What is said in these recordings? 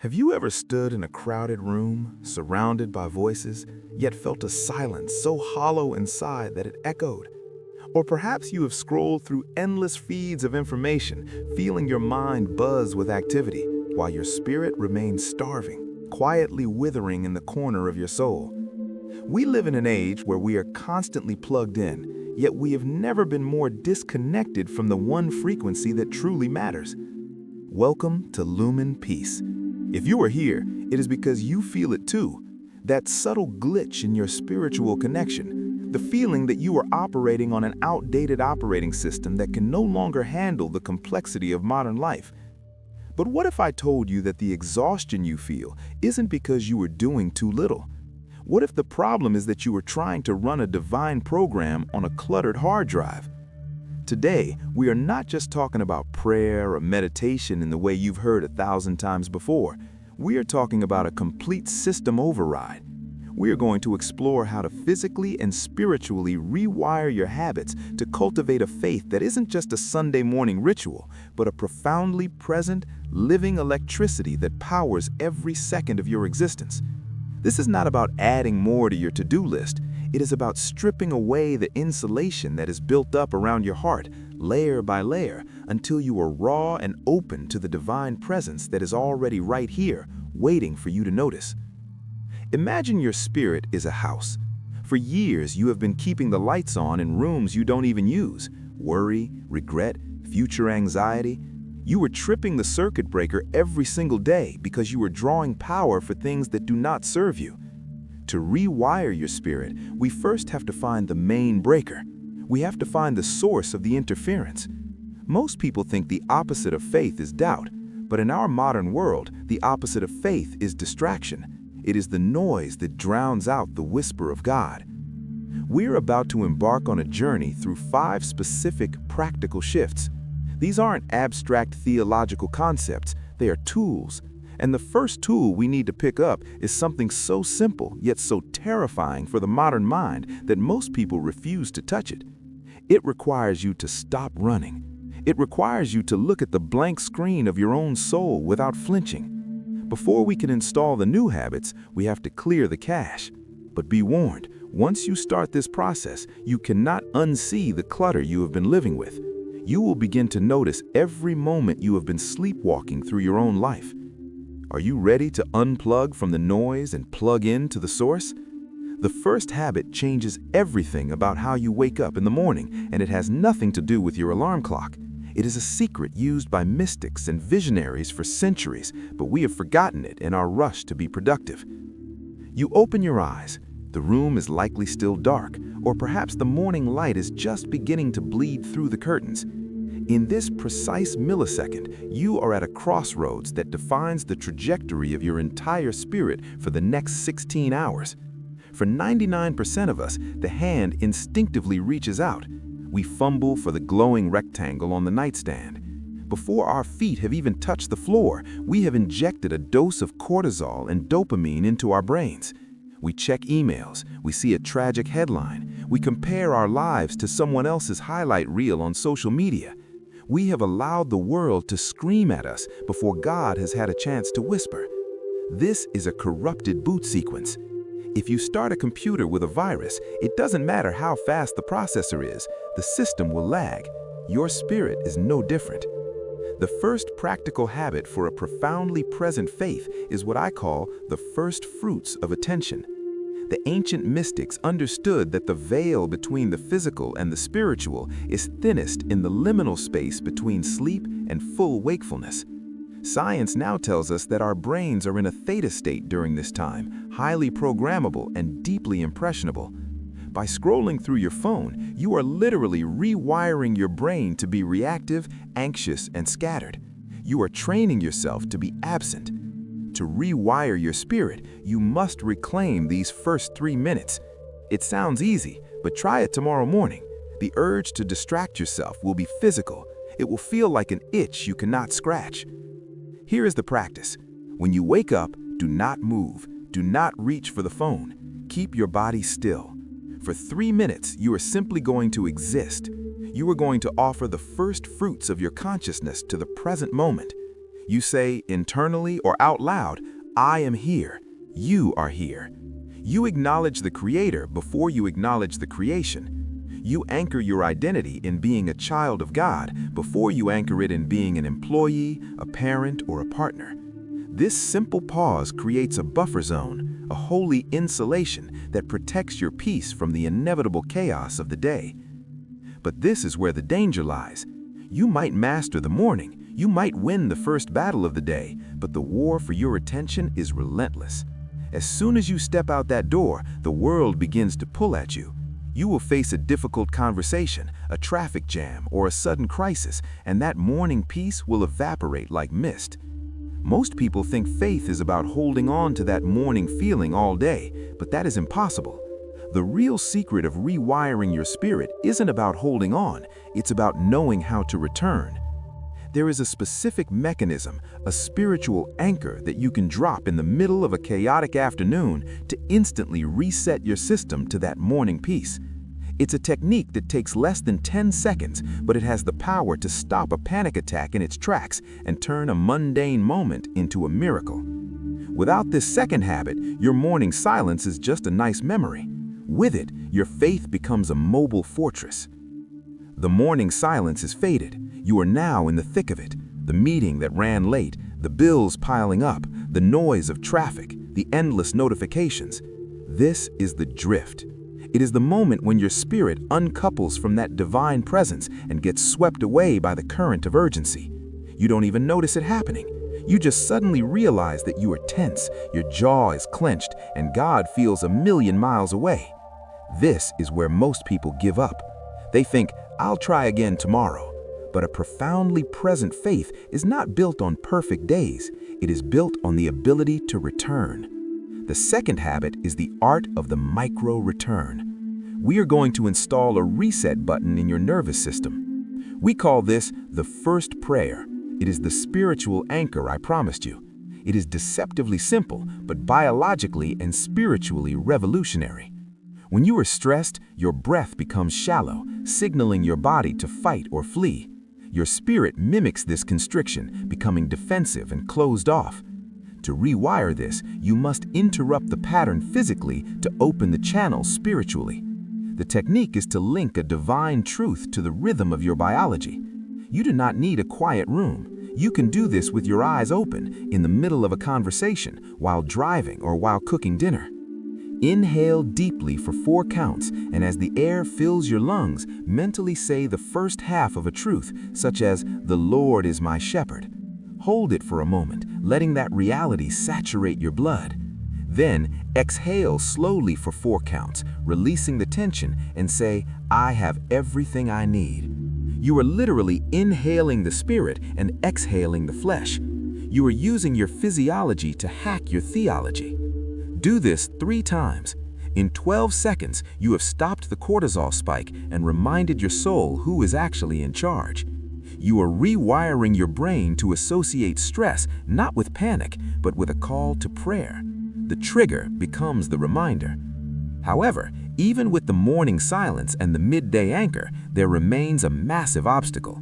Have you ever stood in a crowded room, surrounded by voices, yet felt a silence so hollow inside that it echoed? Or perhaps you have scrolled through endless feeds of information, feeling your mind buzz with activity, while your spirit remains starving, quietly withering in the corner of your soul. We live in an age where we are constantly plugged in, yet we have never been more disconnected from the one frequency that truly matters. Welcome to Lumen Peace. If you are here, it is because you feel it too. That subtle glitch in your spiritual connection, the feeling that you are operating on an outdated operating system that can no longer handle the complexity of modern life. But what if I told you that the exhaustion you feel isn't because you are doing too little? What if the problem is that you are trying to run a divine program on a cluttered hard drive? Today, we are not just talking about prayer or meditation in the way you've heard 1,000 times before. We are talking about a complete system override. We are going to explore how to physically and spiritually rewire your habits to cultivate a faith that isn't just a Sunday morning ritual, but a profoundly present, living electricity that powers every second of your existence. This is not about adding more to your to-do list. It is about stripping away the insulation that is built up around your heart, layer by layer, until you are raw and open to the divine presence that is already right here, waiting for you to notice. Imagine your spirit is a house. For years, you have been keeping the lights on in rooms you don't even use. Worry, regret, future anxiety. You were tripping the circuit breaker every single day because you were drawing power for things that do not serve you. To rewire your spirit, we first have to find the main breaker. We have to find the source of the interference. Most people think the opposite of faith is doubt, but in our modern world, the opposite of faith is distraction. It is the noise that drowns out the whisper of God. We're about to embark on a journey through 5 specific practical shifts. These aren't abstract theological concepts, they are tools. And the first tool we need to pick up is something so simple yet so terrifying for the modern mind that most people refuse to touch it. It requires you to stop running. It requires you to look at the blank screen of your own soul without flinching. Before we can install the new habits, we have to clear the cache. But be warned, once you start this process, you cannot unsee the clutter you have been living with. You will begin to notice every moment you have been sleepwalking through your own life. Are you ready to unplug from the noise and plug into the source? The first habit changes everything about how you wake up in the morning, and it has nothing to do with your alarm clock. It is a secret used by mystics and visionaries for centuries, but we have forgotten it in our rush to be productive. You open your eyes. The room is likely still dark, or perhaps the morning light is just beginning to bleed through the curtains. In this precise millisecond, you are at a crossroads that defines the trajectory of your entire spirit for the next 16 hours. For 99% of us, the hand instinctively reaches out. We fumble for the glowing rectangle on the nightstand. Before our feet have even touched the floor, we have injected a dose of cortisol and dopamine into our brains. We check emails, we see a tragic headline, we compare our lives to someone else's highlight reel on social media. We have allowed the world to scream at us before God has had a chance to whisper. This is a corrupted boot sequence. If you start a computer with a virus, it doesn't matter how fast the processor is, the system will lag. Your spirit is no different. The first practical habit for a profoundly present faith is what I call the first fruits of attention. The ancient mystics understood that the veil between the physical and the spiritual is thinnest in the liminal space between sleep and full wakefulness. Science now tells us that our brains are in a theta state during this time, highly programmable and deeply impressionable. By scrolling through your phone, you are literally rewiring your brain to be reactive, anxious, and scattered. You are training yourself to be absent. To rewire your spirit, you must reclaim these first 3 minutes. It sounds easy, but try it tomorrow morning. The urge to distract yourself will be physical. It will feel like an itch you cannot scratch. Here is the practice. When you wake up, do not move. Do not reach for the phone. Keep your body still. For 3 minutes, you are simply going to exist. You are going to offer the first fruits of your consciousness to the present moment. You say internally or out loud, I am here. You are here. You acknowledge the Creator before you acknowledge the creation. You anchor your identity in being a child of God before you anchor it in being an employee, a parent, or a partner. This simple pause creates a buffer zone, a holy insulation that protects your peace from the inevitable chaos of the day. But this is where the danger lies. You might master the morning, you might win the first battle of the day, but the war for your attention is relentless. As soon as you step out that door, the world begins to pull at you. You will face a difficult conversation, a traffic jam, or a sudden crisis, and that morning peace will evaporate like mist. Most people think faith is about holding on to that morning feeling all day, but that is impossible. The real secret of rewiring your spirit isn't about holding on, it's about knowing how to return. There is a specific mechanism, a spiritual anchor that you can drop in the middle of a chaotic afternoon to instantly reset your system to that morning peace. It's a technique that takes less than 10 seconds, but it has the power to stop a panic attack in its tracks and turn a mundane moment into a miracle. Without this second habit, your morning silence is just a nice memory. With it, your faith becomes a mobile fortress. The morning silence is faded. You are now in the thick of it. The meeting that ran late, the bills piling up, the noise of traffic, the endless notifications. This is the drift. It is the moment when your spirit uncouples from that divine presence and gets swept away by the current of urgency. You don't even notice it happening. You just suddenly realize that you are tense, your jaw is clenched, and God feels a million miles away. This is where most people give up. They think, I'll try again tomorrow. But a profoundly present faith is not built on perfect days. It is built on the ability to return. The second habit is the art of the micro return. We are going to install a reset button in your nervous system. We call this the first prayer. It is the spiritual anchor I promised you. It is deceptively simple, but biologically and spiritually revolutionary. When you are stressed, your breath becomes shallow, signaling your body to fight or flee. Your spirit mimics this constriction, becoming defensive and closed off. To rewire this, you must interrupt the pattern physically to open the channel spiritually. The technique is to link a divine truth to the rhythm of your biology. You do not need a quiet room. You can do this with your eyes open, in the middle of a conversation, while driving or while cooking dinner. Inhale deeply for 4 counts, and as the air fills your lungs, mentally say the first half of a truth, such as, "The Lord is my shepherd." Hold it for a moment, letting that reality saturate your blood. Then, exhale slowly for 4 counts, releasing the tension, and say, "I have everything I need." You are literally inhaling the spirit and exhaling the flesh. You are using your physiology to hack your theology. Do this 3 times. In 12 seconds, you have stopped the cortisol spike and reminded your soul who is actually in charge. You are rewiring your brain to associate stress not with panic, but with a call to prayer. The trigger becomes the reminder. However, even with the morning silence and the midday anchor, there remains a massive obstacle.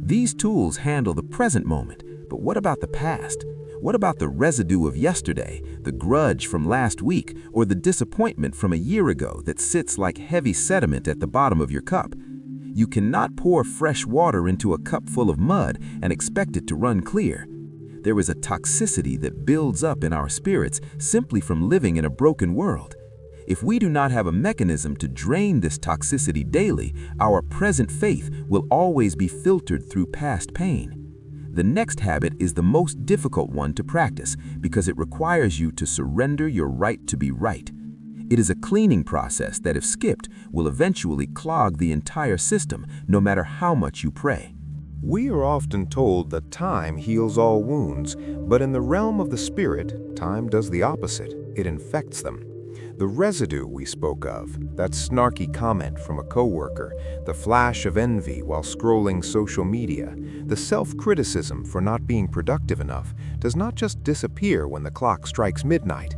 These tools handle the present moment, but what about the past? What about the residue of yesterday, the grudge from last week, or the disappointment from a year ago that sits like heavy sediment at the bottom of your cup? You cannot pour fresh water into a cup full of mud and expect it to run clear. There is a toxicity that builds up in our spirits simply from living in a broken world. If we do not have a mechanism to drain this toxicity daily, our present faith will always be filtered through past pain. The next habit is the most difficult one to practice because it requires you to surrender your right to be right. It is a cleaning process that, if skipped, will eventually clog the entire system, no matter how much you pray. We are often told that time heals all wounds, but in the realm of the spirit, time does the opposite. It infects them. The residue we spoke of, that snarky comment from a coworker, the flash of envy while scrolling social media, the self-criticism for not being productive enough, does not just disappear when the clock strikes midnight.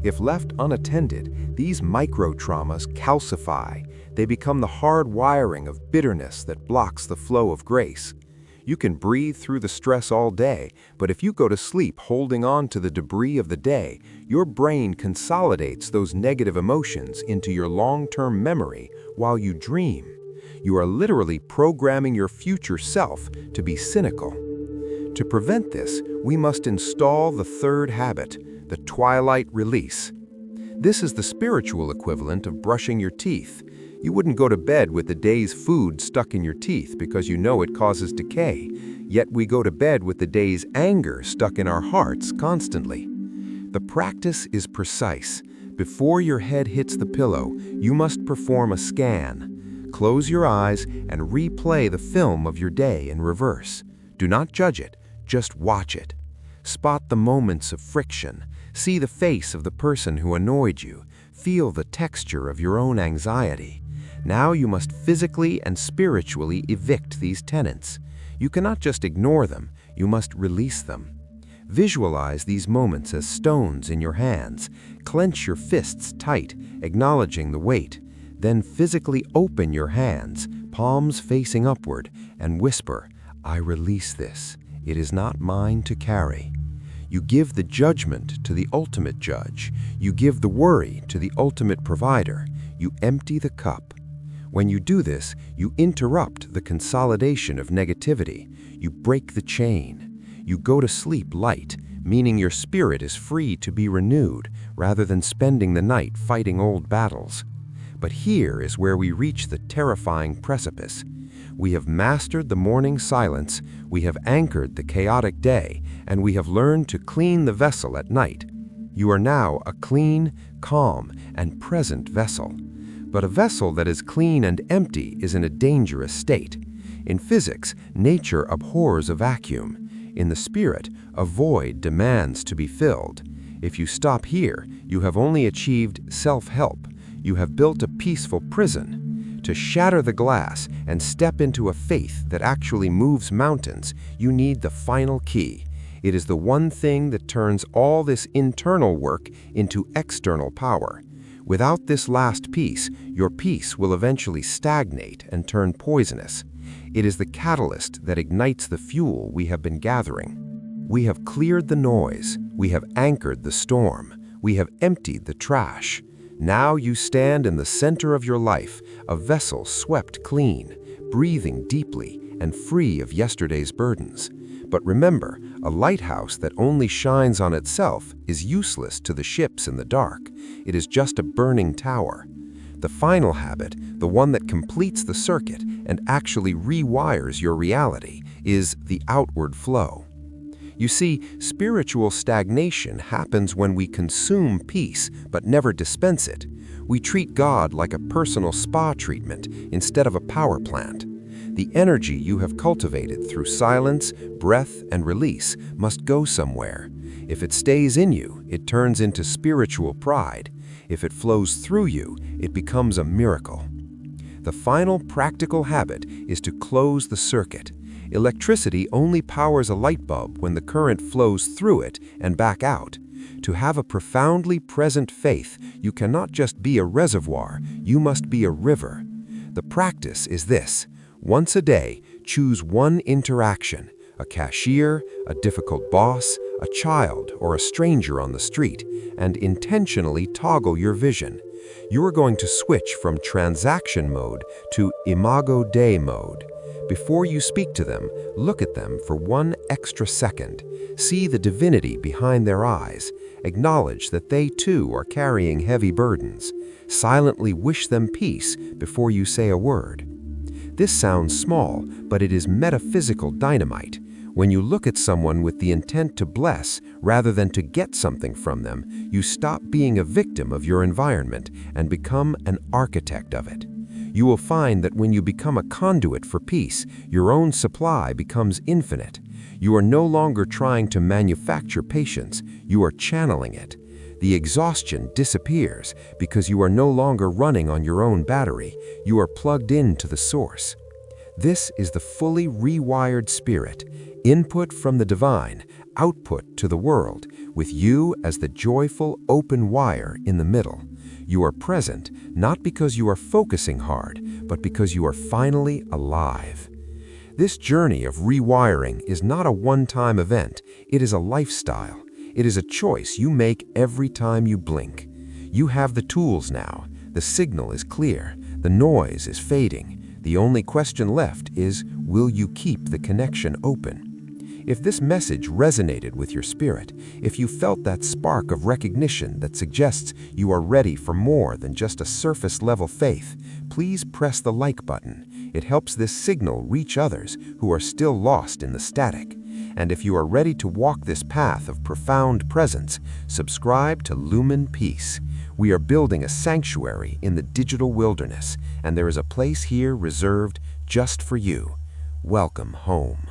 If left unattended, these micro-traumas calcify. They become the hard wiring of bitterness that blocks the flow of grace. You can breathe through the stress all day, but if you go to sleep holding on to the debris of the day, your brain consolidates those negative emotions into your long-term memory while you dream. You are literally programming your future self to be cynical. To prevent this, we must install the third habit, the twilight release. This is the spiritual equivalent of brushing your teeth. You wouldn't go to bed with the day's food stuck in your teeth because you know it causes decay, yet we go to bed with the day's anger stuck in our hearts constantly. The practice is precise. Before your head hits the pillow, you must perform a scan. Close your eyes and replay the film of your day in reverse. Do not judge it, just watch it. Spot the moments of friction. See the face of the person who annoyed you. Feel the texture of your own anxiety. Now you must physically and spiritually evict these tenets. You cannot just ignore them, you must release them. Visualize these moments as stones in your hands. Clench your fists tight, acknowledging the weight. Then physically open your hands, palms facing upward, and whisper, "I release this. It is not mine to carry." You give the judgment to the ultimate judge. You give the worry to the ultimate provider. You empty the cup. When you do this, you interrupt the consolidation of negativity. You break the chain. You go to sleep light, meaning your spirit is free to be renewed rather than spending the night fighting old battles. But here is where we reach the terrifying precipice. We have mastered the morning silence, we have anchored the chaotic day, and we have learned to clean the vessel at night. You are now a clean, calm, and present vessel. But a vessel that is clean and empty is in a dangerous state. In physics, nature abhors a vacuum. In the spirit, a void demands to be filled. If you stop here, you have only achieved self-help. You have built a peaceful prison. To shatter the glass and step into a faith that actually moves mountains, you need the final key. It is the one thing that turns all this internal work into external power. Without this last piece, your peace will eventually stagnate and turn poisonous. It is the catalyst that ignites the fuel we have been gathering. We have cleared the noise. We have anchored the storm. We have emptied the trash. Now you stand in the center of your life, a vessel swept clean, breathing deeply and free of yesterday's burdens. But remember, a lighthouse that only shines on itself is useless to the ships in the dark. It is just a burning tower. The final habit, the one that completes the circuit and actually rewires your reality, is the outward flow. You see, spiritual stagnation happens when we consume peace but never dispense it. We treat God like a personal spa treatment instead of a power plant. The energy you have cultivated through silence, breath, and release must go somewhere. If it stays in you, it turns into spiritual pride. If it flows through you, it becomes a miracle. The final practical habit is to close the circuit. Electricity only powers a light bulb when the current flows through it and back out. To have a profoundly present faith, you cannot just be a reservoir, you must be a river. The practice is this. Once a day, choose one interaction, a cashier, a difficult boss, a child, or a stranger on the street, and intentionally toggle your vision. You are going to switch from transaction mode to imago Dei mode. Before you speak to them, look at them for one extra second. See the divinity behind their eyes. Acknowledge that they too are carrying heavy burdens. Silently wish them peace before you say a word. This sounds small, but it is metaphysical dynamite. When you look at someone with the intent to bless rather than to get something from them, you stop being a victim of your environment and become an architect of it. You will find that when you become a conduit for peace, your own supply becomes infinite. You are no longer trying to manufacture patience, you are channeling it. The exhaustion disappears because you are no longer running on your own battery, you are plugged into the source. This is the fully rewired spirit, input from the divine, output to the world, with you as the joyful open wire in the middle. You are present, not because you are focusing hard, but because you are finally alive. This journey of rewiring is not a one-time event, it is a lifestyle. It is a choice you make every time you blink. You have the tools now. The signal is clear. The noise is fading. The only question left is, will you keep the connection open? If this message resonated with your spirit, if you felt that spark of recognition that suggests you are ready for more than just a surface-level faith, please press the like button. It helps this signal reach others who are still lost in the static. And if you are ready to walk this path of profound presence, subscribe to Lumen Peace. We are building a sanctuary in the digital wilderness, and there is a place here reserved just for you. Welcome home.